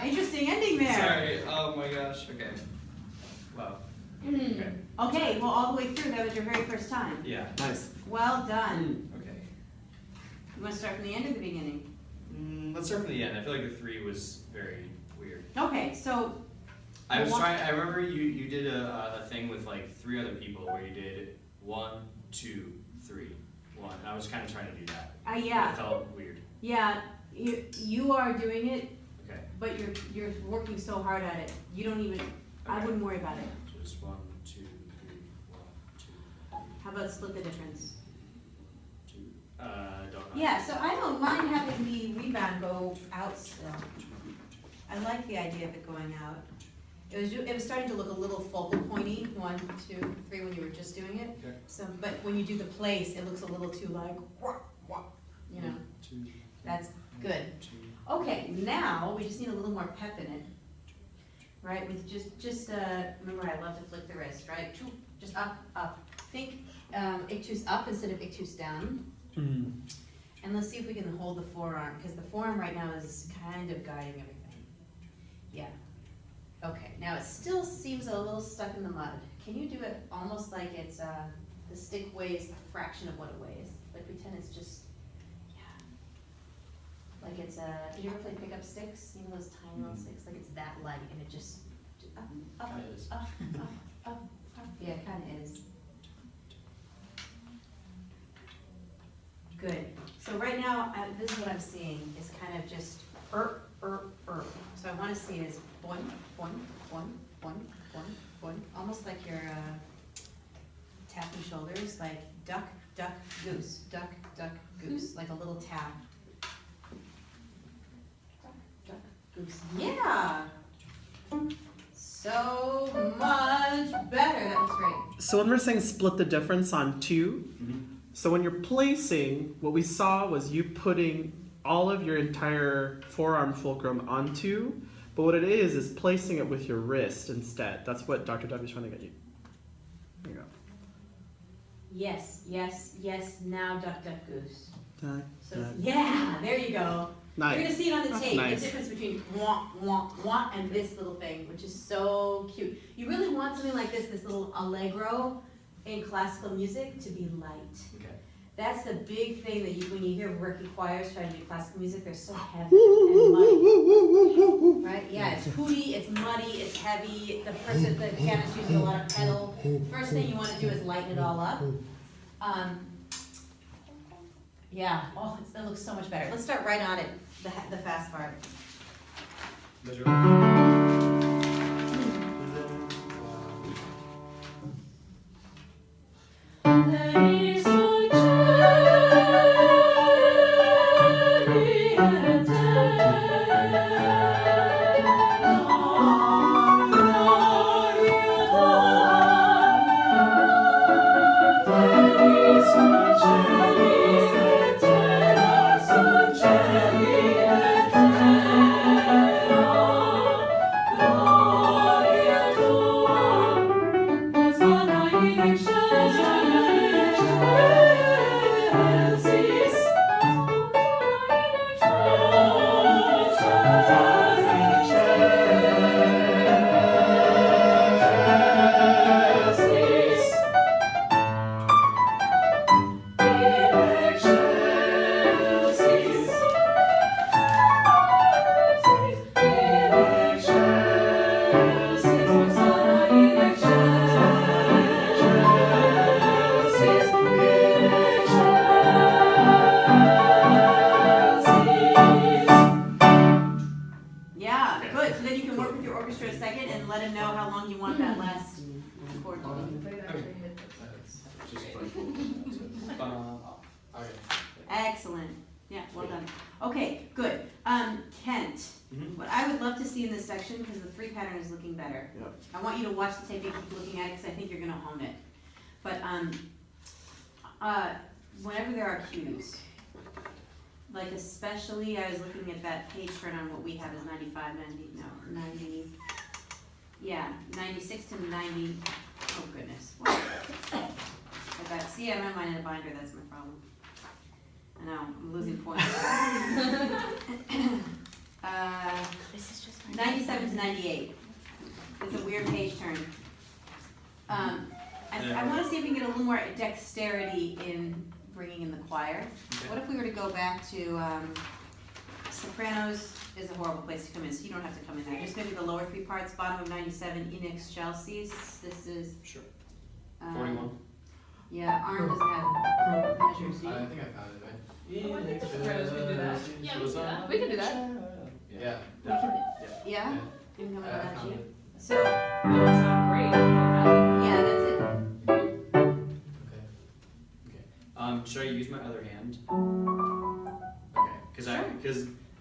Interesting ending there. Sorry. Oh my gosh. Okay. Wow. Okay. Okay, well, all the way through, that was your very first time. Yeah. Nice. Well done. Okay. You want to start from the end or the beginning? Let's start from the end. I feel like the 3 was very weird. Okay, so I remember you did a thing with like 3 other people where you did 1, 2, 3, 1. I was kind of trying to do that. yeah. It felt weird. Yeah, you are doing it, Okay. but you're working so hard at it. You don't even. I Okay. wouldn't worry about it. Just 1, 2, 3, 1, 2, 3. How about split the difference? 2. Don't know. Yeah, so I don't mind having the rebound go out still. I like the idea of it going out. It was starting to look a little focal pointy, 1, 2, 3 when you were just doing it. Okay. So, but when you do the place, it looks a little too like, you know. 2, That's good. 2. Okay, now we just need a little more pep in it, right? With just remember I love to flick the wrist, right? Just up, up. Think ictus up instead of ictus down. And let's see if we can hold the forearm, because the forearm right now is kind of guiding everything. Yeah. Okay, now it still seems a little stuck in the mud. Can you do it almost like it's the stick weighs a fraction of what it weighs? Like pretend it's just, yeah. Like it's did you ever play pickup sticks? You know those tiny little sticks? Like it's that light and it just, up, up, Kinda is. up, up, up. Yeah, it kind of is. Good. So right now, this is what I'm seeing, is kind of just So I want to see it as boing, boing, boing, boing, boing, boing, almost like you're tapping shoulders, like duck, duck, goose, duck, duck, goose, like a little tap. Duck, duck, goose. Yeah! So much better. That was great. So when we're saying split the difference on 2, so when you're placing, what we saw was you putting all of your entire forearm fulcrum on 2, but what it is placing it with your wrist instead. That's what Dr. W is trying to get you. There you go. Yes, yes, yes. Now duck, duck, goose. Duck, So duck. yeah, there you go. Nice. You're gonna see it on the That's tape. nice. The difference between wah, wah, wah and this little thing, which is so cute. You really want something like this little allegro in classical music to be light. Okay. That's the big thing that when you hear rookie choirs trying to do classical music, they're so heavy and muddy. Right? Yeah, it's hooty, it's muddy, it's heavy. The pianist uses a lot of pedal. First thing you want to do is lighten it all up. Yeah, oh, that looks so much better. Let's start right on it, the fast part. Excellent. Yeah, well done. Okay, good. Kent, what I would love to see in this section, because the 3 pattern is looking better. Yep. I want you to watch the tape and keep looking at it, because I think you're going to hone it. But whenever there are cues, like especially, I was looking at that page turn on what we have is 95, 90, yeah, 96 to 90, oh goodness. See, I have mine in a binder, that's my problem. I know, I'm losing points. This is just 97 to 98. It's a weird page turn. I want to see if we can get a little more dexterity in bringing in the choir. What if we were to go back to Sopranos is a horrible place to come in, so you don't have to come in there. Just maybe the lower three parts, bottom of 97, in excelsis. This is. Sure. um, 41. Yeah, Arm doesn't have measures. Do you? I think I found it, right? Oh, I think the Sopranos can do that. Yeah, we can do that. We can do that. Yeah. Yeah? Yeah. You can come in I that found sheet. it. So, That would sound great. yeah, that's it. Okay. Should I use my other hand? Okay, because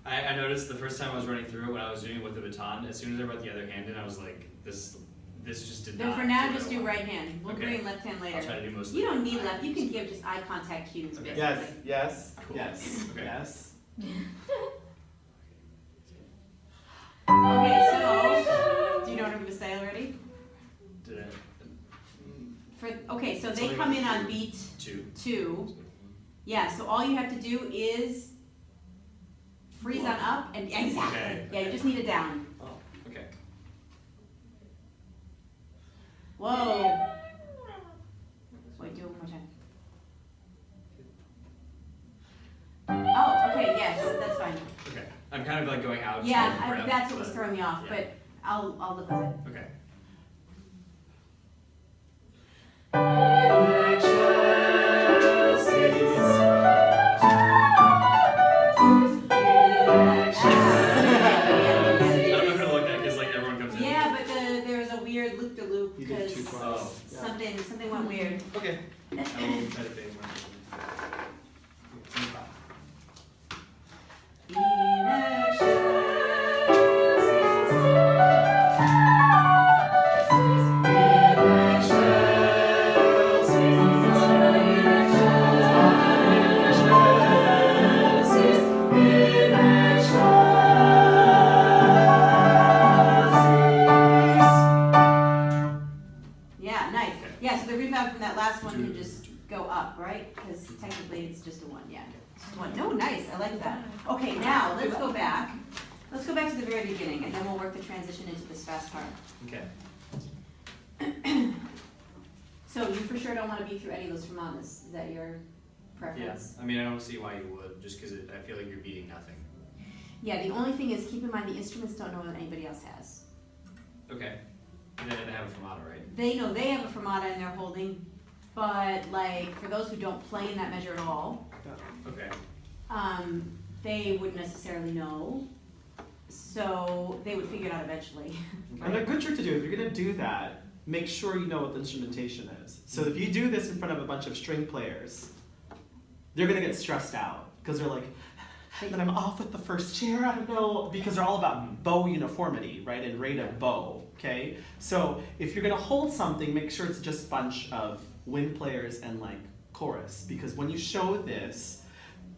I noticed the first time I was running through it when I was doing it with the baton, as soon as I brought the other hand in, I was like, this just did Then not. for now, what I just do wanted. right hand. We'll Okay. bring left hand I'll later. try to do most of You it. don't need left. You can give just eye contact cues, Okay. basically. Yes, Cool. yes, Okay. yes. Okay, so do you know what I'm gonna say already? Did I? Okay, so they Something come like in on two. beat 2. 2. Yeah, so all you have to do is freeze on up and exactly. Okay. Yeah, you just need it down. Oh, okay. Whoa. Wait, do it one more time. Oh, okay, yes, that's fine. Okay. I'm kind of like going out. Yeah, to breath, that's what was but- throwing me off, yeah. but I'll look with it. Okay. I don't know who to look at because like everyone comes in. Yeah, but there's a weird loop to loop You did 2 because twice. Oh. Yeah. something went weird. Okay. I will try to pay attention. Yeah, nice. Yeah, so the rebound from that last one can just go up, right? Because technically it's just a 1, yeah. It's just 1. No, nice, I like that. Okay, now let's go back. Let's go back to the very beginning and then we'll work the transition into this fast part. Okay. So you for sure don't want to be through any of those fermatas. Is that your preference? Yeah. I mean, I don't see why you would, just because I feel like you're beating nothing. Yeah, the only thing is keep in mind the instruments don't know what anybody else has. Okay. And then they have a fermata, right? They know they have a fermata and they're holding, but like for those who don't play in that measure at all, Okay. they wouldn't necessarily know. So they would figure it out eventually. And a good trick to do, if you're gonna do that, make sure you know what the instrumentation is. So if you do this in front of a bunch of string players, they're gonna get stressed out because they're like, then I'm off with the first chair, I don't know, because they're all about bow uniformity, right, and rate of bow, okay? So if you're gonna hold something, make sure it's just a bunch of wind players and like chorus, because when you show this,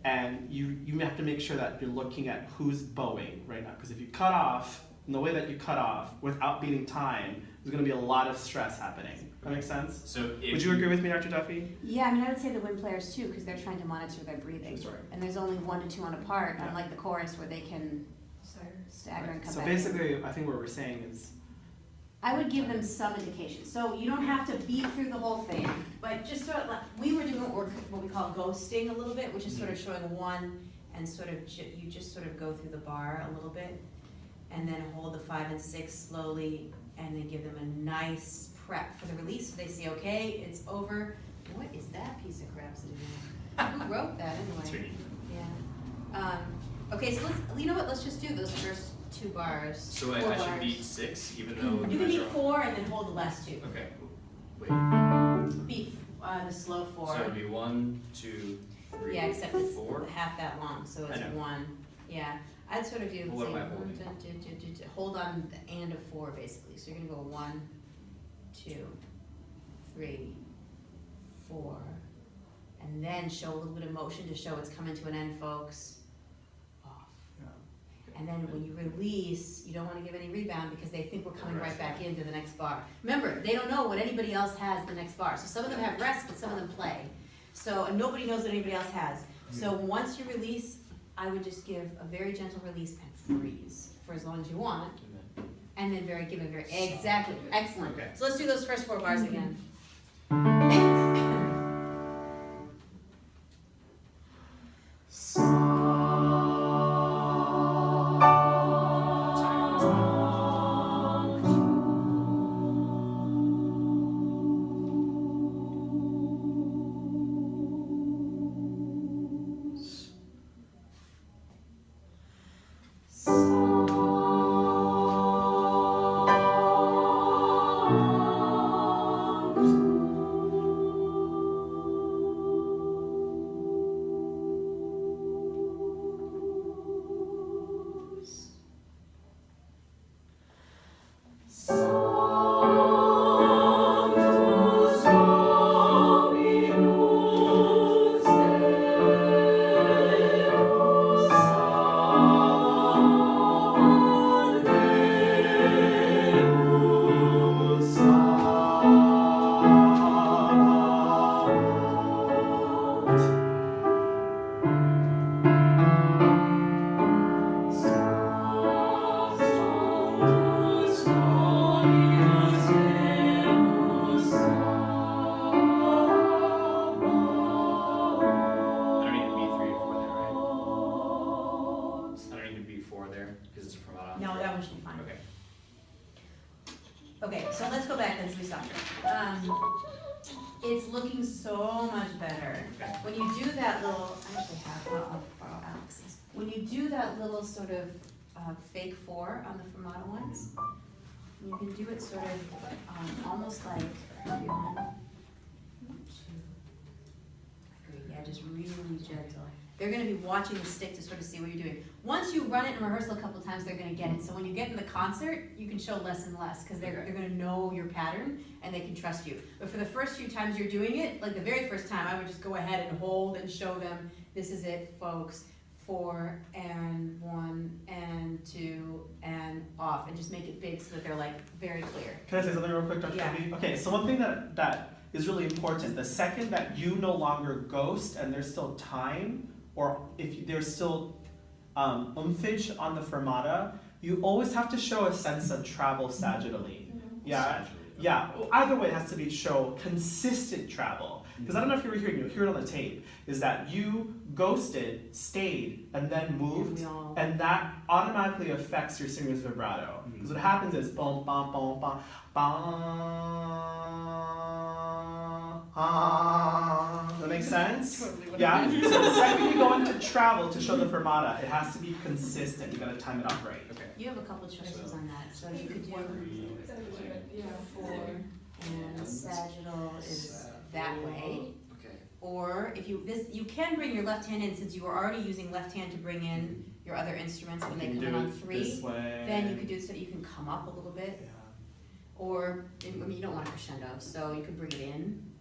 and you have to make sure that you're looking at who's bowing right now, because if you cut off, in the way that you cut off, without beating time, there's gonna be a lot of stress happening. That makes sense? So if Would you agree with me, Dr. Duffy? Yeah, I mean, I would say the wind players too, because they're trying to monitor their breathing. That's right. And there's only 1 to 2 on a part, Yeah. unlike the chorus where they can stagger and come So back. in. basically, I think what we're saying is, I would give them some indication. So you don't have to beat through the whole thing, but just sort of like, we were doing what we call ghosting a little bit, which is sort of showing 1 and sort of, you just sort of go through the bar a little bit and then hold the 5 and 6 slowly and then give them a nice prep for the release. So they say, okay, it's over. What is that piece of crap sitting there? Who wrote that It's anyway? tricky. Yeah. Okay, so you know what, let's just do those first 2 bars. So 4 I should bars. beat 6, even though. You the can beat measure- 4 and then hold the last 2. Okay. Wait. Beat the slow 4. So it'd be 1, 2, 3, Yeah, except it's 4. half that long, so it's I know. 1. Yeah, I'd sort of do, Well, what say, am I holding? hold on the and of 4 basically. So you're gonna go 1, 2, 3, 4, and then show a little bit of motion to show it's coming to an end, folks. Off. yeah. And then when you release, you don't wanna give any rebound because they think we're coming right back into the next bar. Remember, they don't know what anybody else has the next bar. So some of them have rest, but some of them play. So, and nobody knows what anybody else has. So once you release, I would just give a very gentle release and freeze for as long as you want. And then give a very, exactly, excellent. Okay. So let's do those first 4 bars again. I don't need to be 3 or 4 there, right? I don't need to be 4 there, because it's a fermata. No, that one should be fine. Okay. Okay, so let's go back and we stopped. It's looking so much better. Okay. When you do that little, I actually have, I'll borrow Alex's. When you do that little sort of fake 4 on the fermata ones, you can do it sort of almost like 1, 2, 3. Yeah, just really gentle. They're gonna be watching the stick to sort of see what you're doing. Once you run it in rehearsal a couple times, they're gonna get it. So when you get in the concert, you can show less and less, because they're gonna know your pattern and they can trust you. But for the first few times you're doing it, like the very first time, I would just go ahead and hold and show them, this is it, folks. 4 and 1 and 2 and off, and just make it big so that they're like very clear. Can I say something real quick, Dr. Yeah. Kirby? Okay, so one thing that is really important, the second that you no longer ghost and there's still time, or if there's still umphage on the fermata, you always have to show a sense of travel sagittally. Yeah, Sagittally. yeah. Either way, it has to show consistent travel. Because I don't know if you were hearing, you'll hear it on the tape, is that you ghosted, stayed, and then moved, we all- and that automatically affects your singer's vibrato. Because what happens is bum bum bum bum bum. That makes sense? Totally what Yeah. I mean. So the second you go into travel to show the fermata, it has to be consistent. You gotta time it out right. Okay. You have a couple choices on that, so you could do Yeah. 4 and sagittal is that way. Okay. Or if you, you can bring your left hand in, since you were already using left hand to bring in your other instruments when they You come can in do on it 3. this way. Then you could do it so that you can come up a little bit, Yeah. or, I mean, you don't want a crescendo, so you could bring it in